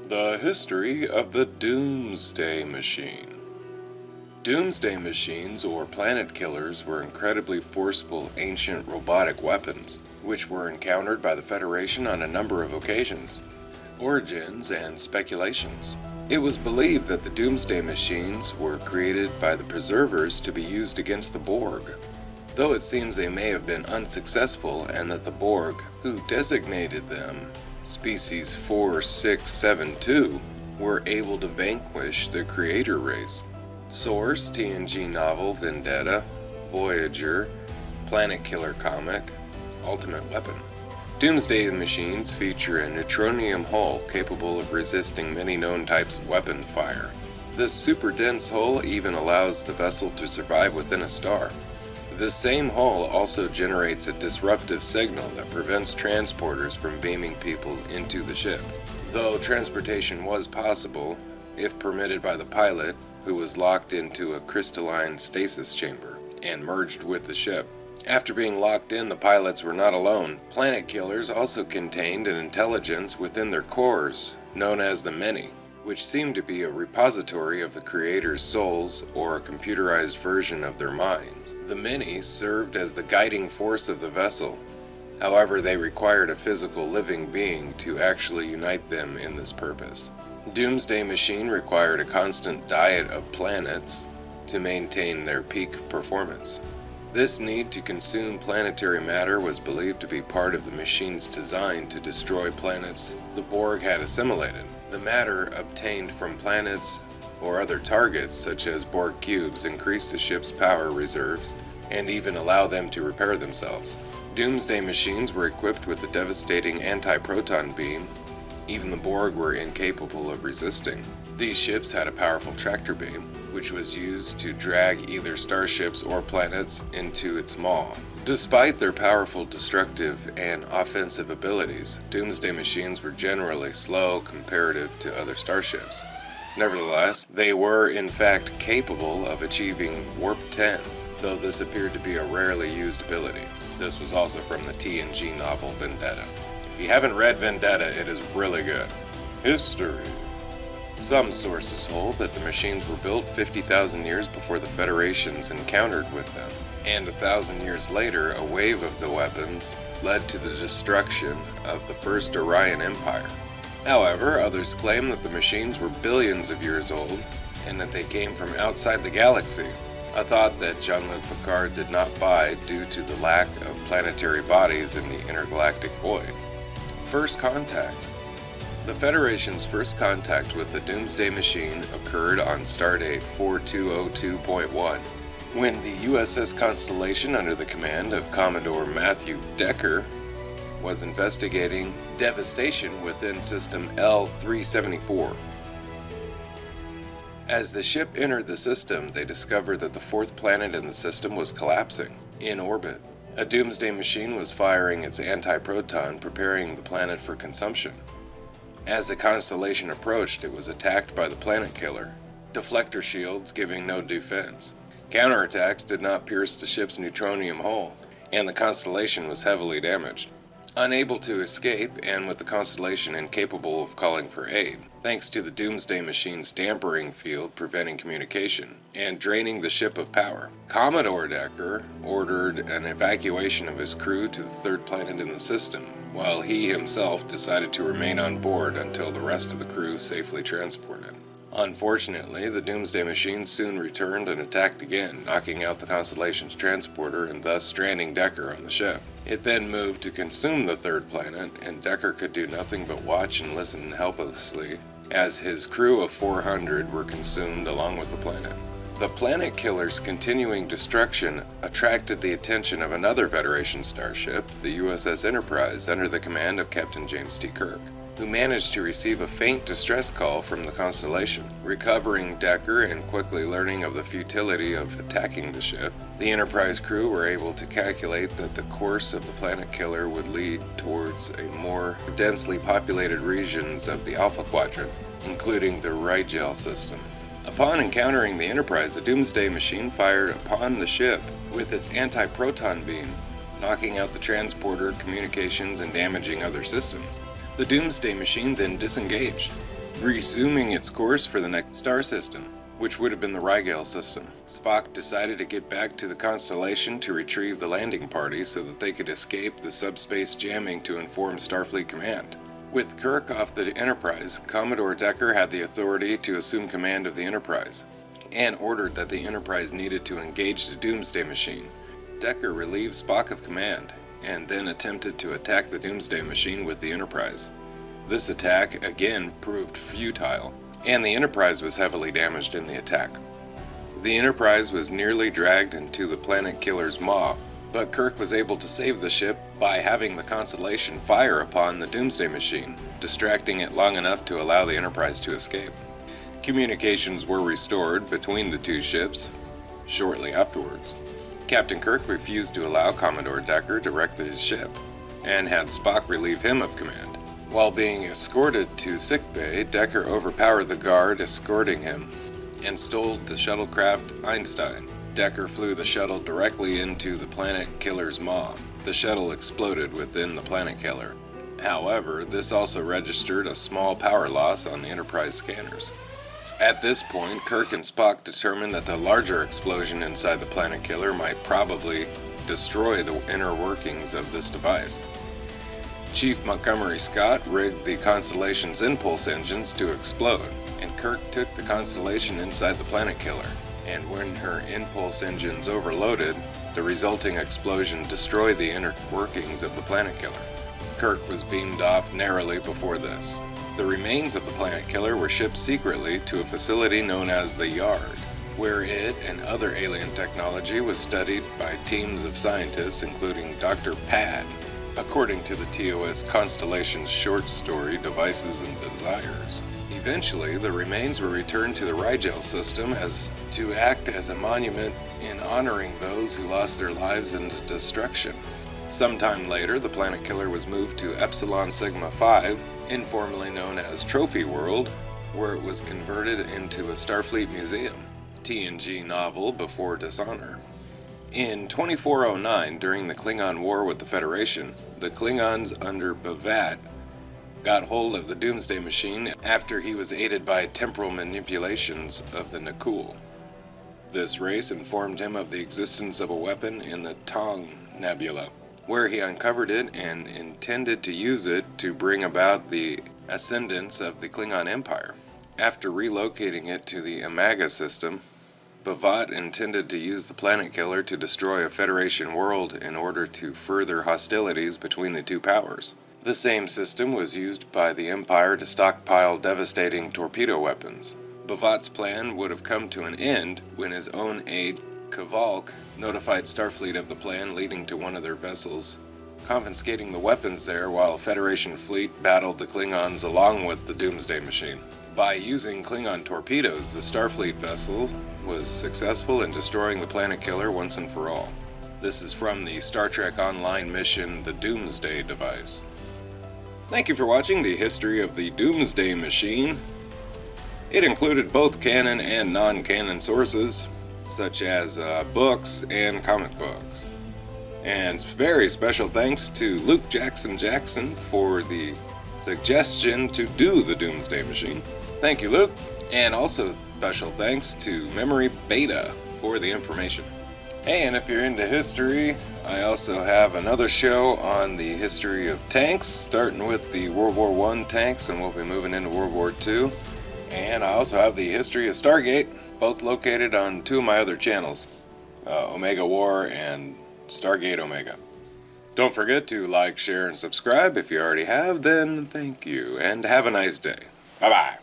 The history of the Doomsday Machine. Doomsday machines, or planet killers, were incredibly forceful ancient robotic weapons, which were encountered by the Federation on a number of occasions. Origins and speculations. It was believed that the Doomsday machines were created by the Preservers to be used against the Borg, though it seems they may have been unsuccessful and that the Borg, who designated them Species 4672, were able to vanquish the creator race. Source: TNG novel Vendetta, Voyager, Planet Killer comic, Ultimate Weapon. Doomsday machines feature a neutronium hull capable of resisting many known types of weapon fire. This super dense hull even allows the vessel to survive within a star. This same hull also generates a disruptive signal that prevents transporters from beaming people into the ship. Though transportation was possible, if permitted by the pilot, who was locked into a crystalline stasis chamber and merged with the ship. After being locked in, the pilots were not alone. Planet killers also contained an intelligence within their cores, known as the Many, which seemed to be a repository of the creator's souls or a computerized version of their minds. The Many served as the guiding force of the vessel. However, they required a physical living being to actually unite them in this purpose. Doomsday Machine required a constant diet of planets to maintain their peak performance. This need to consume planetary matter was believed to be part of the machine's design to destroy planets the Borg had assimilated. The matter obtained from planets or other targets such as Borg cubes increased the ship's power reserves and even allow them to repair themselves. Doomsday machines were equipped with a devastating anti-proton beam. Even the Borg were incapable of resisting. These ships had a powerful tractor beam, which was used to drag either starships or planets into its maw. Despite their powerful destructive and offensive abilities, Doomsday machines were generally slow comparative to other starships. Nevertheless, they were in fact capable of achieving Warp 10, though this appeared to be a rarely used ability. This was also from the TNG novel Vendetta. If you haven't read Vendetta, it is really good. History. Some sources hold that the machines were built 50,000 years before the Federations encountered with them, and 1,000 years later a wave of the weapons led to the destruction of the First Orion Empire. However, others claim that the machines were billions of years old and that they came from outside the galaxy, a thought that Jean-Luc Picard did not buy due to the lack of planetary bodies in the intergalactic void. First contact. The Federation's first contact with the Doomsday Machine occurred on Stardate 4202.1, when the USS Constellation, under the command of Commodore Matthew Decker, was investigating devastation within System L374. As the ship entered the system, they discovered that the fourth planet in the system was collapsing in orbit. A Doomsday Machine was firing its anti-proton, preparing the planet for consumption. As the Constellation approached, it was attacked by the planet killer, deflector shields giving no defense. Counterattacks did not pierce the ship's neutronium hull, and the Constellation was heavily damaged. Unable to escape, and with the Constellation incapable of calling for aid, thanks to the Doomsday Machine's dampering field preventing communication and draining the ship of power, Commodore Decker ordered an evacuation of his crew to the third planet in the system, while he himself decided to remain on board until the rest of the crew safely transported. Unfortunately, the Doomsday Machine soon returned and attacked again, knocking out the Constellation's transporter and thus stranding Decker on the ship. It then moved to consume the third planet, and Decker could do nothing but watch and listen helplessly as his crew of 400 were consumed along with the planet. The planet killer's continuing destruction attracted the attention of another Federation starship, the USS Enterprise, under the command of Captain James T. Kirk, who managed to receive a faint distress call from the Constellation. Recovering Decker and quickly learning of the futility of attacking the ship, the Enterprise crew were able to calculate that the course of the planet killer would lead towards a more densely populated regions of the Alpha Quadrant, including the Rigel system. Upon encountering the Enterprise, the Doomsday Machine fired upon the ship with its anti-proton beam, knocking out the transporter, communications, and damaging other systems. The Doomsday Machine then disengaged. resuming its course for the next star system, which would have been the Rigel system. Spock decided to get back to the constellation to retrieve the landing party so that they could escape the subspace jamming to inform Starfleet Command. With Kirk off the Enterprise, Commodore Decker had the authority to assume command of the Enterprise, and ordered that the Enterprise needed to engage the Doomsday Machine. Decker relieved Spock of command, and then attempted to attack the Doomsday Machine with the Enterprise. This attack again proved futile, and the Enterprise was heavily damaged in the attack. The Enterprise was nearly dragged into the planet killer's maw, but Kirk was able to save the ship by having the Constellation fire upon the Doomsday Machine, distracting it long enough to allow the Enterprise to escape. Communications were restored between the two ships shortly afterwards. Captain Kirk refused to allow Commodore Decker to wreck his ship, and had Spock relieve him of command. While being escorted to sickbay, Decker overpowered the guard escorting him, and stole the shuttlecraft Einstein. Decker flew the shuttle directly into the planet killer's maw. The shuttle exploded within the planet killer. However, this also registered a small power loss on the Enterprise scanners. At this point, Kirk and Spock determined that the larger explosion inside the planet killer might probably destroy the inner workings of this device. Chief Montgomery Scott rigged the Constellation's impulse engines to explode, and Kirk took the Constellation inside the planet killer. And when her impulse engines overloaded, the resulting explosion destroyed the inner workings of the planet killer. Kirk was beamed off narrowly before this. The remains of the planet killer were shipped secretly to a facility known as the Yard, where it and other alien technology was studied by teams of scientists including Dr. Pad, according to the TOS Constellation's short story Devices and Desires. Eventually, the remains were returned to the Rigel system to act as a monument in honoring those who lost their lives in the destruction. Sometime later, the planet killer was moved to Epsilon Sigma 5, informally known as Trophy World, where it was converted into a Starfleet museum. TNG novel Before Dishonor. In 2409, during the Klingon War with the Federation, the Klingons under B'Vat got hold of the Doomsday Machine after he was aided by temporal manipulations of the Nakul. This race informed him of the existence of a weapon in the Tong Nebula, where he uncovered it and intended to use it to bring about the ascendance of the Klingon Empire. After relocating it to the Imaga system, B'Vat intended to use the planet killer to destroy a Federation world in order to further hostilities between the two powers. The same system was used by the Empire to stockpile devastating torpedo weapons. B'Vat's plan would have come to an end when his own aide, Kavalk, notified Starfleet of the plan, leading to one of their vessels confiscating the weapons there while a Federation fleet battled the Klingons along with the Doomsday Machine. By using Klingon torpedoes, the Starfleet vessel was successful in destroying the planet killer once and for all. This is from the Star Trek Online mission, the Doomsday device. Thank you for watching the history of the Doomsday Machine. It included both canon and non-canon sources, such as books and comic books. And very special thanks to Luke Jackson for the suggestion to do the Doomsday Machine. Thank you, Luke. And also special thanks to Memory Beta for the information. Hey, and if you're into history, I also have another show on the history of tanks, starting with the World War I tanks, and we'll be moving into World War II. And I also have the history of Stargate, both located on two of my other channels, Omega War and Stargate Omega. Don't forget to like, share, and subscribe. If you already have, then thank you, and have a nice day. Bye-bye.